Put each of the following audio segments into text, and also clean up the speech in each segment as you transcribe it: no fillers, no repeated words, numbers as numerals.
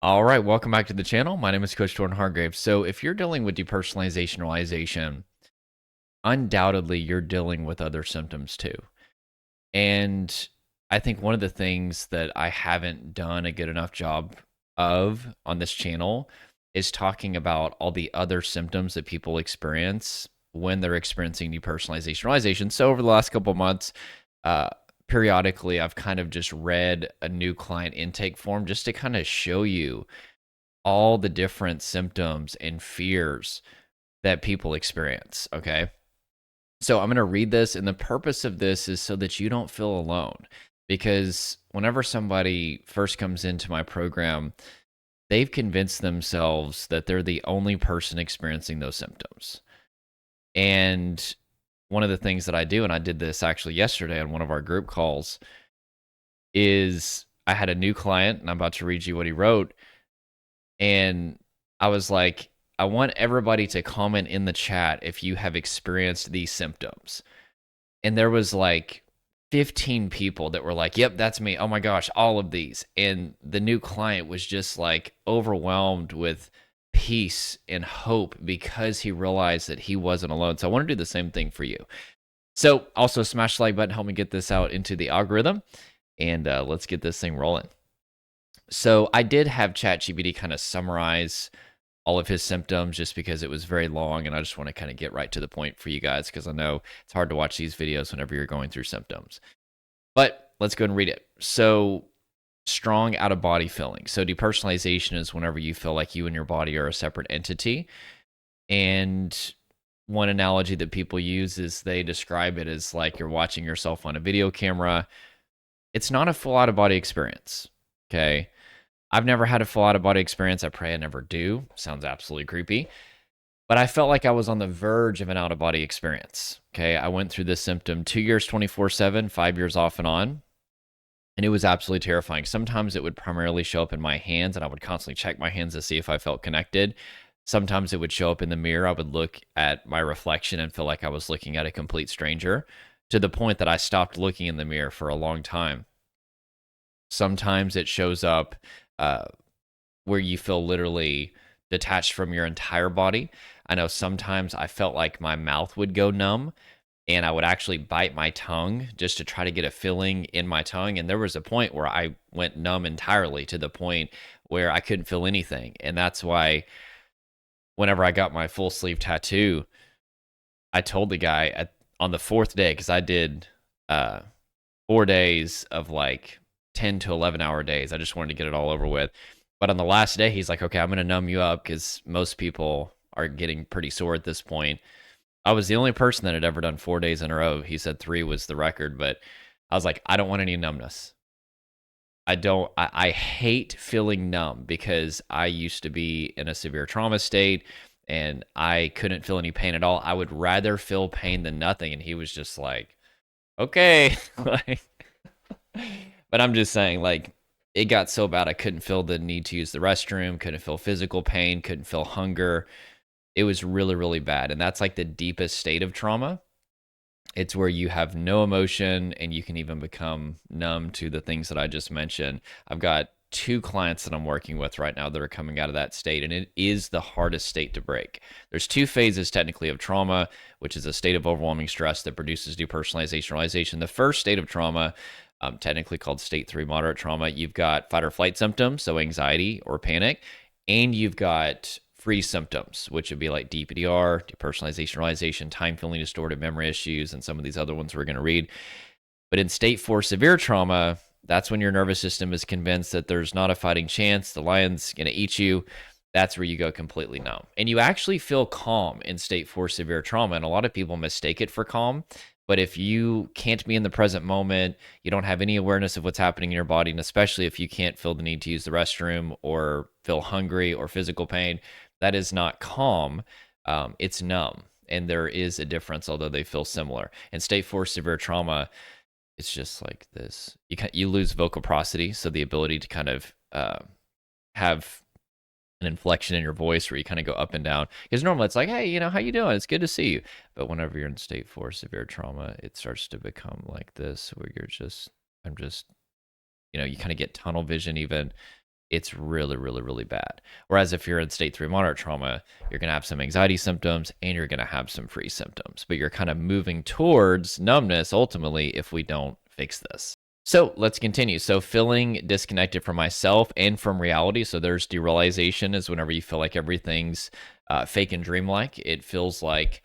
All right, welcome back to the channel. My name is Coach Jordan Hargrave. So, if you're dealing with depersonalization realization, undoubtedly you're dealing with other symptoms too. And I think one of the things that I haven't done a good enough job of on this channel is talking about all the other symptoms that people experience when they're experiencing depersonalization realization. So, over the last couple of months, uh, periodically, I've kind of just read a new client intake form just to kind of show you all the different symptoms and fears that people experience. Okay. So I'm going to read this, and the purpose of this is so that you don't feel alone. Because whenever somebody first comes into my program, they've convinced themselves that they're the only person experiencing those symptoms. And one of the things that I do, and I did this actually yesterday on one of our group calls, is I had a new client, and I'm about to read you what he wrote. And I was like, I want everybody to comment in the chat if you have experienced these symptoms. And there was like 15 people that were like, yep, that's me. Oh my gosh, all of these. And the new client was just like overwhelmed with peace and hope because he realized that he wasn't alone. So I want to do the same thing for you. So also smash the like button, help me get this out into the algorithm. And let's get this thing rolling. So I did have ChatGPT kind of summarize all of his symptoms just because it was very long, and I just want to kind of get right to the point for you guys because I know it's hard to watch these videos whenever you're going through symptoms. But let's go and read it. So strong out of body feeling. So depersonalization is whenever you feel like you and your body are a separate entity. And one analogy that people use is they describe it as like you're watching yourself on a video camera. It's not a full out of body experience. Okay. I've never had a full out of body experience. I pray I never do. Sounds absolutely creepy. But I felt like I was on the verge of an out of body experience. Okay. I went through this symptom 2 years, 24/7, 5 years off and on. And it was absolutely terrifying. Sometimes it would primarily show up in my hands, and I would constantly check my hands to see if I felt connected. Sometimes it would show up in the mirror. I would look at my reflection and feel like I was looking at a complete stranger to the point that I stopped looking in the mirror for a long time. Sometimes it shows up uh, where you feel literally detached from your entire body. I know sometimes I felt like my mouth would go numb and I would actually bite my tongue just to try to get a feeling in my tongue. And there was a point where I went numb entirely to the point where I couldn't feel anything. And that's why whenever I got my full sleeve tattoo, I told the guy on the fourth day, because I did 4 days of like 10 to 11 hour days. I just wanted to get it all over with. But on the last day, he's like, okay, I'm going to numb you up because most people are getting pretty sore at this point. I was the only person that had ever done 4 days in a row. He said 3 was the record, but I was like, I don't want any numbness. I hate feeling numb because I used to be in a severe trauma state and I couldn't feel any pain at all. I would rather feel pain than nothing. And he was just like, okay. Like, but I'm just saying, like, it got so bad I couldn't feel the need to use the restroom, couldn't feel physical pain, couldn't feel hunger. It was really, really bad. And that's like the deepest state of trauma. It's where you have no emotion and you can even become numb to the things that I just mentioned. I've got 2 clients that I'm working with right now that are coming out of that state, and it is the hardest state to break. There's 2 phases technically of trauma, which is a state of overwhelming stress that produces depersonalization realization. The first state of trauma, technically called state 3 moderate trauma, you've got fight or flight symptoms, so anxiety or panic, and you've got freeze symptoms, which would be like DPDR, depersonalization realization, time feeling distorted memory issues, and some of these other ones we're going to read. But in state 4 severe trauma, that's when your nervous system is convinced that there's not a fighting chance, the lion's going to eat you. That's where you go completely numb. And you actually feel calm in state 4 severe trauma. And a lot of people mistake it for calm. But if you can't be in the present moment, you don't have any awareness of what's happening in your body, and especially if you can't feel the need to use the restroom or feel hungry or physical pain, that is not calm. It's numb. And there is a difference, although they feel similar. In state 4 severe trauma, it's just like this. You lose vocal prosody, so the ability to kind of have an inflection in your voice where you kind of go up and down. Because normally it's like, hey, how you doing? It's good to see you. But whenever you're in state 4 severe trauma, it starts to become like this, where I'm just, you kind of get tunnel vision even. it's really, really, really bad. Whereas if you're in state 3 moderate trauma, you're going to have some anxiety symptoms and you're going to have some freeze symptoms, but you're kind of moving towards numbness ultimately if we don't fix this. So let's continue. So feeling disconnected from myself and from reality. So there's derealization, is whenever you feel like everything's fake and dreamlike. It feels like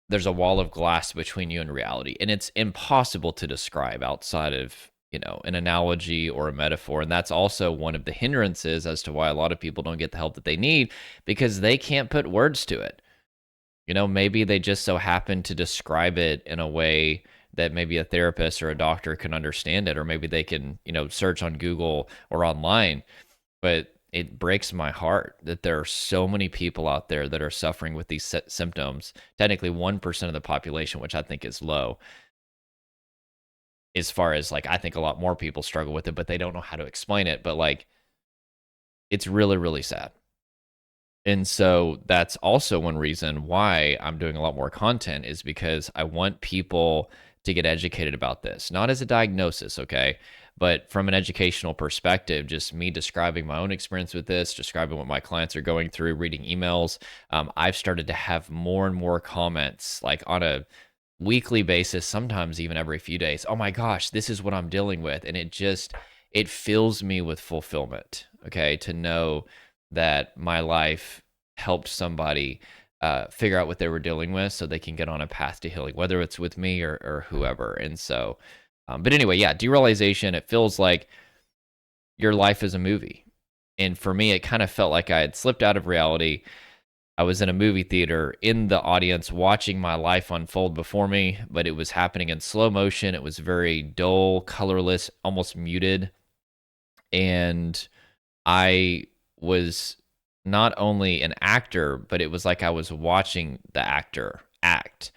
there's a wall of glass between you and reality, and it's impossible to describe outside of, an analogy or a metaphor. And that's also one of the hindrances as to why a lot of people don't get the help that they need, because they can't put words to it. Maybe they just so happen to describe it in a way that maybe a therapist or a doctor can understand it, or maybe they can, search on Google or online. But it breaks my heart that there are so many people out there that are suffering with these symptoms. Technically 1% of the population, which I think is low, as far as I think a lot more people struggle with it, but they don't know how to explain it. But it's really, really sad. And so that's also one reason why I'm doing a lot more content, is because I want people to get educated about this, not as a diagnosis, okay? But from an educational perspective, just me describing my own experience with this, describing what my clients are going through, reading emails. I've started to have more and more comments on a weekly basis, sometimes even every few days. Oh my gosh, this is what I'm dealing with. And it fills me with fulfillment, okay, to know that my life helped somebody figure out what they were dealing with so they can get on a path to healing, whether it's with me or whoever. And so, but anyway, yeah, derealization, it feels like your life is a movie. And for me, it kind of felt like I had slipped out of reality. I was in a movie theater in the audience watching my life unfold before me, but it was happening in slow motion. It was very dull, colorless, almost muted. And I was not only an actor, but it was like I was watching the actor act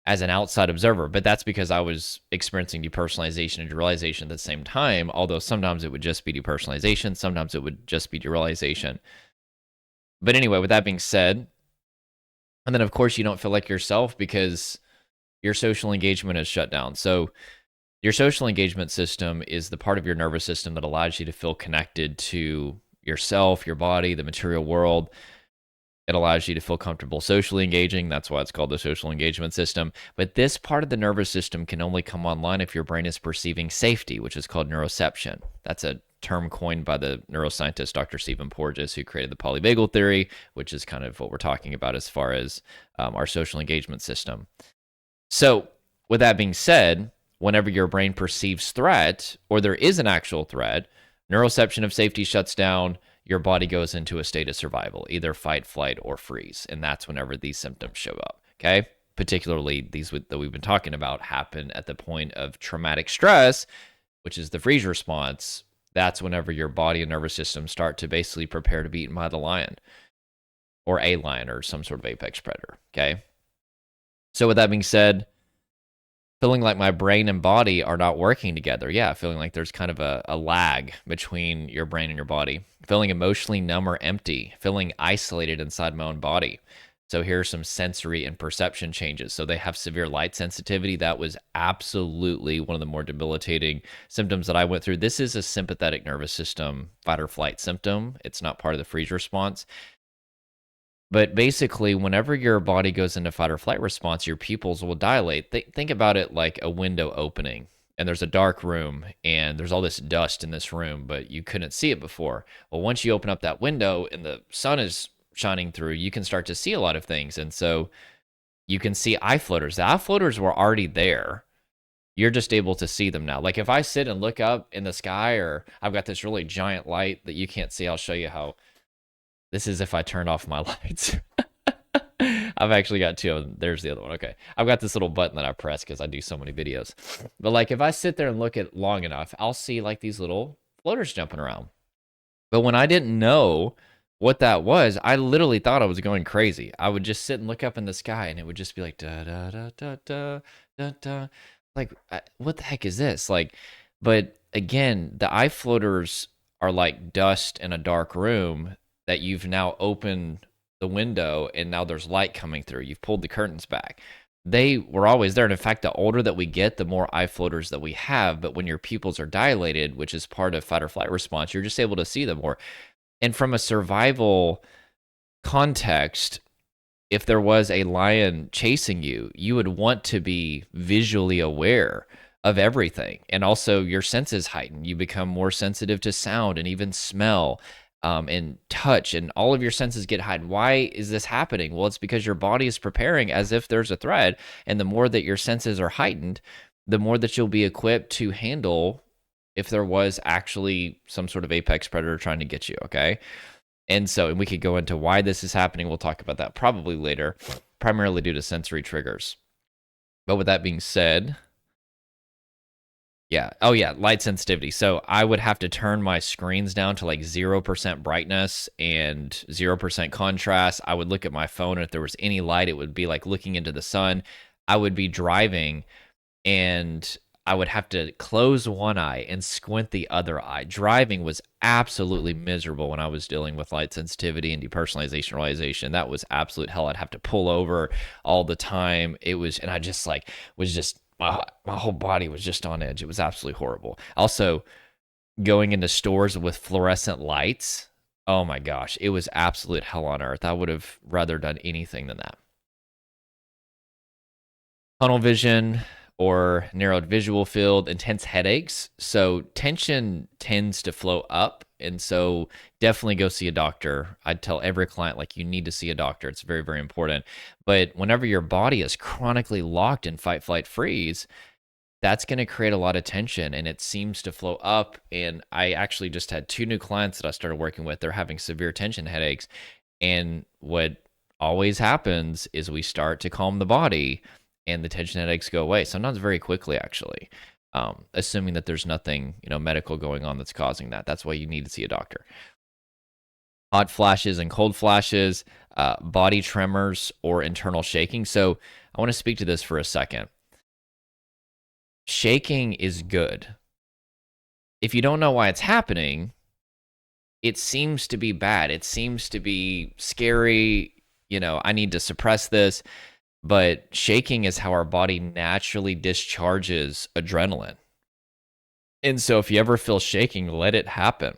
as an outside observer. But that's because I was experiencing depersonalization and derealization at the same time, although sometimes it would just be depersonalization, sometimes it would just be derealization. But anyway, with that being said, and then of course you don't feel like yourself because your social engagement is shut down. So your social engagement system is the part of your nervous system that allows you to feel connected to yourself, your body, the material world. It allows you to feel comfortable socially engaging. That's why it's called the social engagement system. But this part of the nervous system can only come online if your brain is perceiving safety, which is called neuroception. That's a term coined by the neuroscientist Dr. Stephen Porges, who created the polyvagal theory, which is kind of what we're talking about as far as our social engagement system. So with that being said, whenever your brain perceives threat, or there is an actual threat, neuroception of safety shuts down, your body goes into a state of survival, either fight, flight, or freeze. And that's whenever these symptoms show up, okay? Particularly these that we've been talking about happen at the point of traumatic stress, which is the freeze response. That's whenever your body and nervous system start to basically prepare to be eaten by the lion, or a lion, or some sort of apex predator, okay? So with that being said, feeling like my brain and body are not working together. Yeah, feeling like there's kind of a lag between your brain and your body. Feeling emotionally numb or empty. Feeling isolated inside my own body. So here are some sensory and perception changes. So they have severe light sensitivity. That was absolutely one of the more debilitating symptoms that I went through. This is a sympathetic nervous system fight or flight symptom. It's not part of the freeze response. But basically, whenever your body goes into fight or flight response, your pupils will dilate. Think about it like a window opening, and there's a dark room, and there's all this dust in this room, but you couldn't see it before. Well, once you open up that window and the sun is shining through, you can start to see a lot of things. And so you can see eye floaters. The eye floaters were already there. You're just able to see them now. Like if I sit and look up in the sky, or I've got this really giant light that you can't see, I'll show you how. This is if I turned off my lights. I've actually got two of them. There's the other one. Okay. I've got this little button that I press because I do so many videos. But like if I sit there and look at it long enough, I'll see like these little floaters jumping around. But when I didn't know what that was, I literally thought I was going crazy. I would just sit and look up in the sky and it would just be like da da da da da da da. Like what the heck is this? But again, the eye floaters are like dust in a dark room that you've now opened the window and now there's light coming through. You've pulled the curtains back. they were always there. And in fact, the older that we get, the more eye floaters that we have. But when your pupils are dilated, which is part of fight or flight response, you're just able to see them more. And from a survival context, if there was a lion chasing you, you would want to be visually aware of everything. And also your senses heighten. You become more sensitive to sound and even smell, and touch, and all of your senses get heightened. Why is this happening? Well, it's because your body is preparing as if there's a threat. And the more that your senses are heightened, the more that you'll be equipped to handle if there was actually some sort of apex predator trying to get you, okay? And we could go into why this is happening. We'll talk about that probably later, primarily due to sensory triggers. But with that being said, yeah. Oh, yeah. Light sensitivity. So I would have to turn my screens down to like 0% brightness and 0% contrast. I would look at my phone, and if there was any light, it would be like looking into the sun. I would be driving, and I would have to close one eye and squint the other eye. Driving was absolutely miserable when I was dealing with light sensitivity and depersonalization realization. That was absolute hell. I'd have to pull over all the time. It was, and I just like was just my whole body was just on edge. It was absolutely horrible. Also, going into stores with fluorescent lights, oh my gosh, it was absolute hell on earth. I would have rather done anything than that. Tunnel vision or narrowed visual field, intense headaches. So tension tends to flow up. And so definitely go see a doctor. I'd tell every client, like, you need to see a doctor. It's very, very important. But whenever your body is chronically locked in fight, flight, freeze, that's going to create a lot of tension, and it seems to flow up. And I actually just had 2 new clients that I started working with. They're having severe tension headaches. And what always happens is we start to calm the body, and the tension headaches go away. Sometimes very quickly, actually, assuming that there's nothing, medical going on that's causing that. That's why you need to see a doctor. Hot flashes and cold flashes, body tremors, or internal shaking. So I want to speak to this for a second. Shaking is good. If you don't know why it's happening, it seems to be bad. It seems to be scary. I need to suppress this. But shaking is how our body naturally discharges adrenaline. And so if you ever feel shaking, let it happen.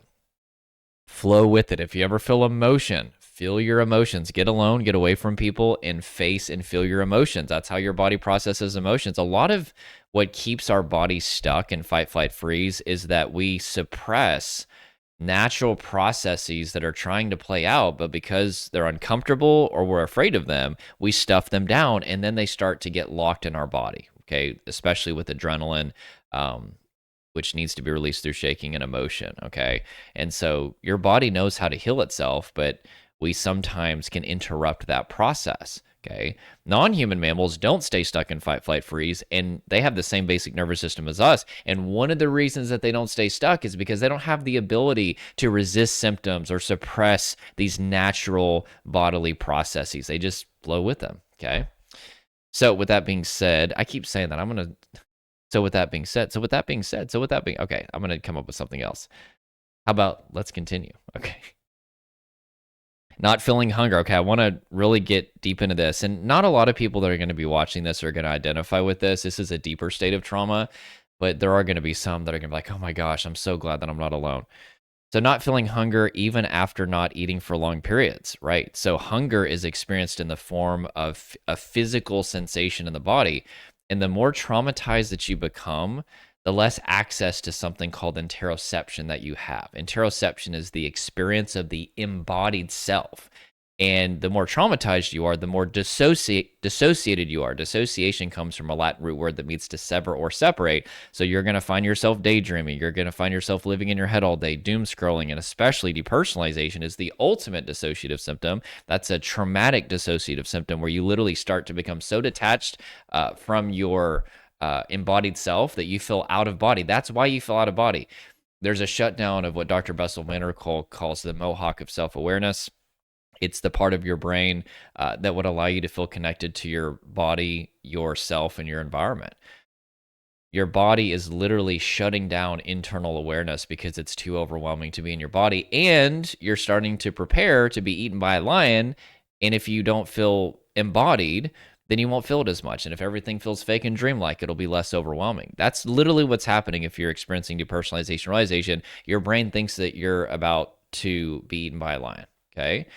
Flow with it. If you ever feel emotion, feel your emotions. Get alone, get away from people, and face and feel your emotions. That's how your body processes emotions. A lot of what keeps our body stuck in fight, flight, freeze is that we suppress natural processes that are trying to play out, but because they're uncomfortable or we're afraid of them, we stuff them down, and then they start to get locked in our body, okay? Especially with adrenaline, which needs to be released through shaking and emotion, okay? And so your body knows how to heal itself, but we sometimes can interrupt that process, okay? Non-human mammals don't stay stuck in fight, flight, freeze, and they have the same basic nervous system as us. And one of the reasons that they don't stay stuck is because they don't have the ability to resist symptoms or suppress these natural bodily processes. They just flow with them, okay? So with that being said, I keep saying that. Okay, I'm going to come up with something else. How about let's continue? Okay. Not feeling hunger. Okay, I want to really get deep into this. And not a lot of people that are going to be watching this are going to identify with this. This is a deeper state of trauma, but there are going to be some that are going to be like, oh my gosh, I'm so glad that I'm not alone. So not feeling hunger even after not eating for long periods, right? So hunger is experienced in the form of a physical sensation in the body. And the more traumatized that you become, the less access to something called interoception that you have. Interoception is the experience of the embodied self. And the more traumatized you are, the more dissociated you are. Dissociation comes from a Latin root word that means to sever or separate. So you're going to find yourself daydreaming. You're going to find yourself living in your head all day, doom scrolling, and especially depersonalization is the ultimate dissociative symptom. That's a traumatic dissociative symptom where you literally start to become so detached from your embodied self that you feel out of body. That's why you feel out of body. There's a shutdown of what Dr. Bessel van der Kolk calls the mohawk of self-awareness. It's the part of your brain that would allow you to feel connected to your body, yourself, and your environment. Your body is literally shutting down internal awareness because it's too overwhelming to be in your body, and you're starting to prepare to be eaten by a lion. And if you don't feel embodied, then you won't feel it as much. And if everything feels fake and dreamlike, it'll be less overwhelming. That's literally what's happening if you're experiencing depersonalization realization. Your brain thinks that you're about to be eaten by a lion. Okay.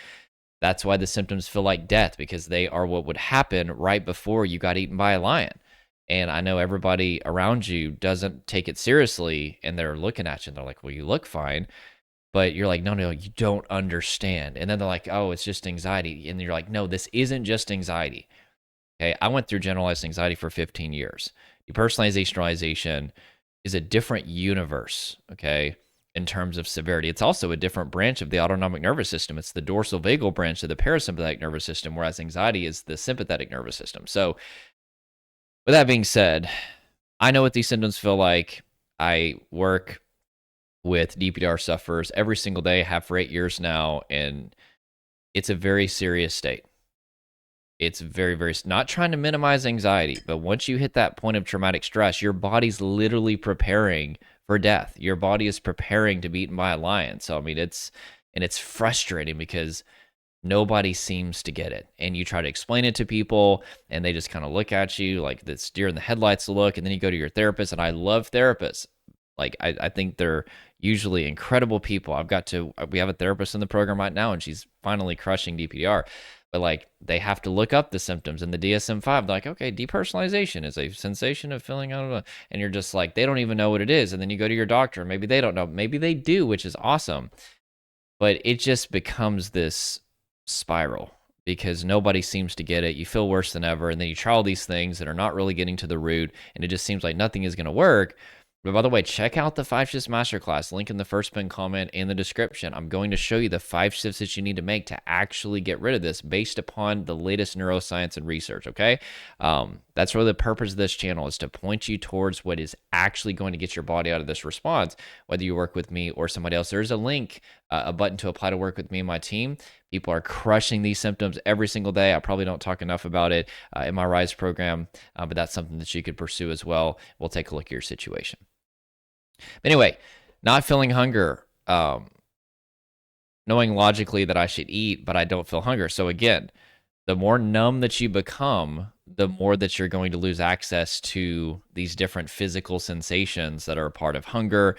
That's why the symptoms feel like death, because they are what would happen right before you got eaten by a lion. And I know everybody around you doesn't take it seriously, and they're looking at you and they're like, well, you look fine. But you're like, no, you don't understand. And then they're like, oh, it's just anxiety. And you're like, no, this isn't just anxiety. Okay. I went through generalized anxiety for 15 years. Depersonalization realization is a different universe. Okay. In terms of severity, it's also a different branch of the autonomic nervous system. It's the dorsal vagal branch of the parasympathetic nervous system, whereas anxiety is the sympathetic nervous system. So, with that being said, I know what these symptoms feel like. I work with DPDR sufferers every single day, have for 8 years now, and it's a very serious state. It's very, very, not trying to minimize anxiety, but once you hit that point of traumatic stress, your body's literally preparing for death. Your body is preparing to be eaten by a lion. So, I mean, it's frustrating because nobody seems to get it. And you try to explain it to people, and they just kind of look at you like this deer in the headlights look. And then you go to your therapist, and I love therapists. Like, I think they're usually incredible people. We have a therapist in the program right now, and she's finally crushing DPDR. But like, they have to look up the symptoms in the DSM-5. They're like, okay, depersonalization is a sensation of feeling out of, and you're just like, they don't even know what it is. And then you go to your doctor, maybe they don't know, maybe they do, which is awesome. But it just becomes this spiral because nobody seems to get it. You feel worse than ever, and then you try all these things that are not really getting to the root, and it just seems like nothing is going to work. But by the way, check out the 5 shifts masterclass, link in the first pinned comment in the description. I'm going to show you the 5 shifts that you need to make to actually get rid of this based upon the latest neuroscience and research, okay? That's really the purpose of this channel, is to point you towards what is actually going to get your body out of this response, whether you work with me or somebody else. There's a link, a button to apply to work with me and my team. People are crushing these symptoms every single day. I probably don't talk enough about it in my RISE program, but that's something that you could pursue as well. We'll take a look at your situation. But anyway, not feeling hunger, knowing logically that I should eat, but I don't feel hunger. So again, the more numb that you become, the more that you're going to lose access to these different physical sensations that are a part of hunger.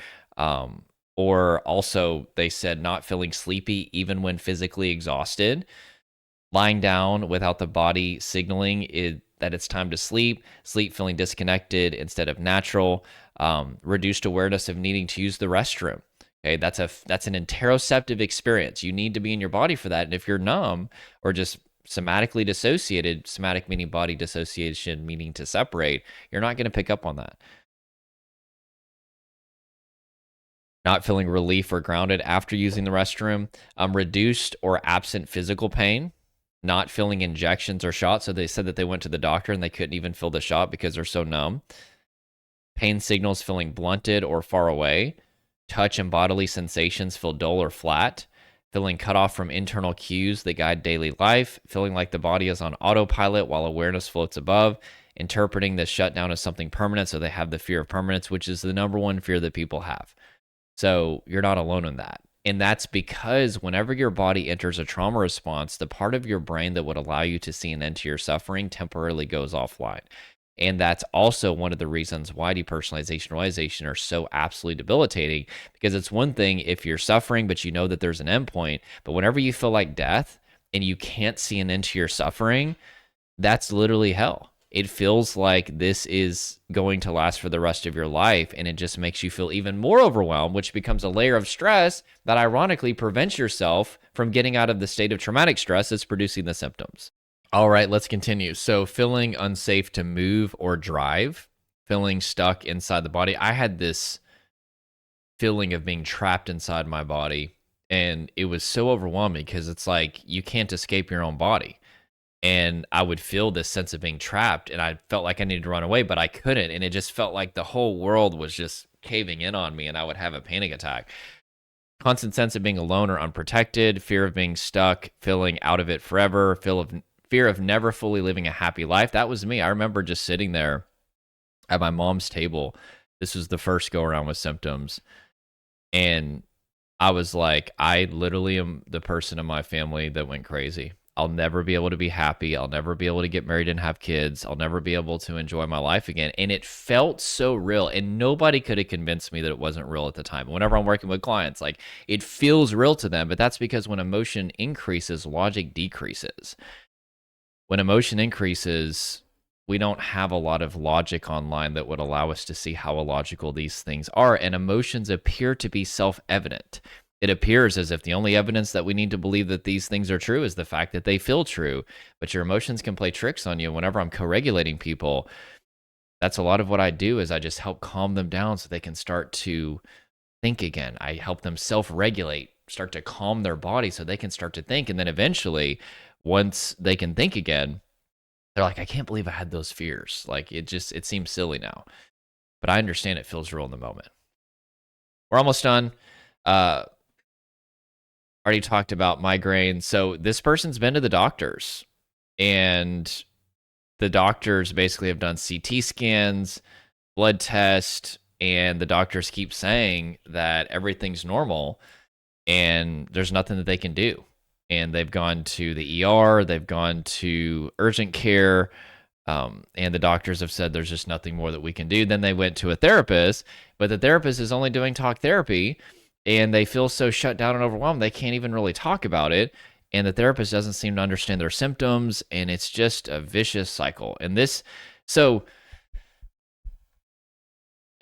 Or also, they said not feeling sleepy even when physically exhausted, lying down without the body signaling that it's time to sleep feeling disconnected instead of natural, reduced awareness of needing to use the restroom. Okay, that's an interoceptive experience. You need to be in your body for that. And if you're numb or just somatically dissociated, somatic meaning body, dissociation meaning to separate, you're not going to pick up on that. Not feeling relief or grounded after using the restroom, reduced or absent physical pain, not feeling injections or shots. So they said that they went to the doctor and they couldn't even feel the shot because they're so numb. Pain signals feeling blunted or far away. Touch and bodily sensations feel dull or flat. Feeling cut off from internal cues that guide daily life. Feeling like the body is on autopilot while awareness floats above. Interpreting this shutdown as something permanent. So they have the fear of permanence, which is the number one fear that people have. So you're not alone in that. And that's because whenever your body enters a trauma response, the part of your brain that would allow you to see an end to your suffering temporarily goes offline. And that's also one of the reasons why depersonalization and realization are so absolutely debilitating, because it's one thing if you're suffering, but you know that there's an endpoint. But whenever you feel like death and you can't see an end to your suffering, that's literally hell. It feels like this is going to last for the rest of your life, and it just makes you feel even more overwhelmed, which becomes a layer of stress that ironically prevents yourself from getting out of the state of traumatic stress that's producing the symptoms. All right, let's continue. So feeling unsafe to move or drive, feeling stuck inside the body. I had this feeling of being trapped inside my body, and it was so overwhelming because it's like you can't escape your own body. And I would feel this sense of being trapped, and I felt like I needed to run away, but I couldn't. And it just felt like the whole world was just caving in on me, and I would have a panic attack. Constant sense of being alone or unprotected, fear of being stuck, feeling out of it forever, fear of never fully living a happy life. That was me. I remember just sitting there at my mom's table. This was the first go around with symptoms. And I was like, I literally am the person in my family that went crazy. I'll never be able to be happy. I'll never be able to get married and have kids. I'll never be able to enjoy my life again. And it felt so real. And nobody could have convinced me that it wasn't real at the time. Whenever I'm working with clients, like it feels real to them. But that's because when emotion increases, logic decreases. When emotion increases, we don't have a lot of logic online that would allow us to see how illogical these things are. And emotions appear to be self-evident. It appears as if the only evidence that we need to believe that these things are true is the fact that they feel true. But your emotions can play tricks on you. Whenever I'm co-regulating people, that's a lot of what I do is I just help calm them down so they can start to think again. I help them self-regulate, start to calm their body so they can start to think. And then eventually, once they can think again, they're like, I can't believe I had those fears. Like it seems silly now. But I understand it feels real in the moment. We're almost done. Already talked about migraine. So this person's been to the doctors, and the doctors basically have done CT scans, blood test, and the doctors keep saying that everything's normal and there's nothing that they can do. And they've gone to the ER, they've gone to urgent care, and the doctors have said there's just nothing more that we can do. Then they went to a therapist, but the therapist is only doing talk therapy, and they feel so shut down and overwhelmed they can't even really talk about it. And the therapist doesn't seem to understand their symptoms, and it's just a vicious cycle. And so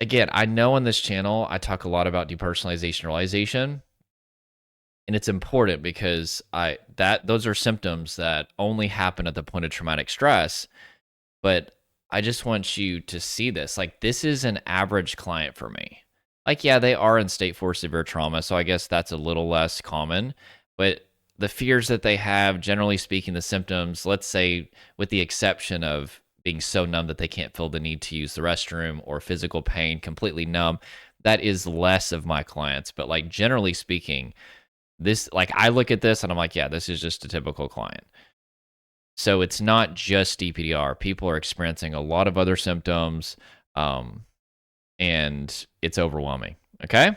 again, I know on this channel I talk a lot about depersonalization realization. And it's important because those are symptoms that only happen at the point of traumatic stress. But I just want you to see this. Like, this is an average client for me. Like, yeah, they are in state 4 severe trauma, so I guess that's a little less common. But the fears that they have, generally speaking, the symptoms, let's say with the exception of being so numb that they can't feel the need to use the restroom, or physical pain, completely numb, that is less of my clients. But like, generally speaking, like, I look at this and I'm like, yeah, this is just a typical client. So it's not just DPDR. People are experiencing a lot of other symptoms, and it's overwhelming. Okay.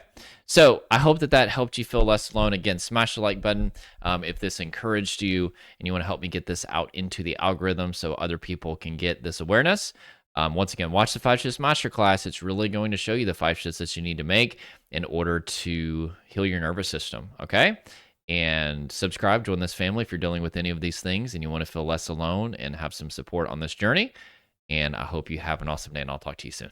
So I hope that helped you feel less alone. Again, smash the like button if this encouraged you and you want to help me get this out into the algorithm so other people can get this awareness. Once again, watch the 5 shifts masterclass. It's really going to show you the 5 shifts that you need to make in order to heal your nervous system. Okay. And subscribe, join this family if you're dealing with any of these things and you want to feel less alone and have some support on this journey. And I hope you have an awesome day, and I'll talk to you soon.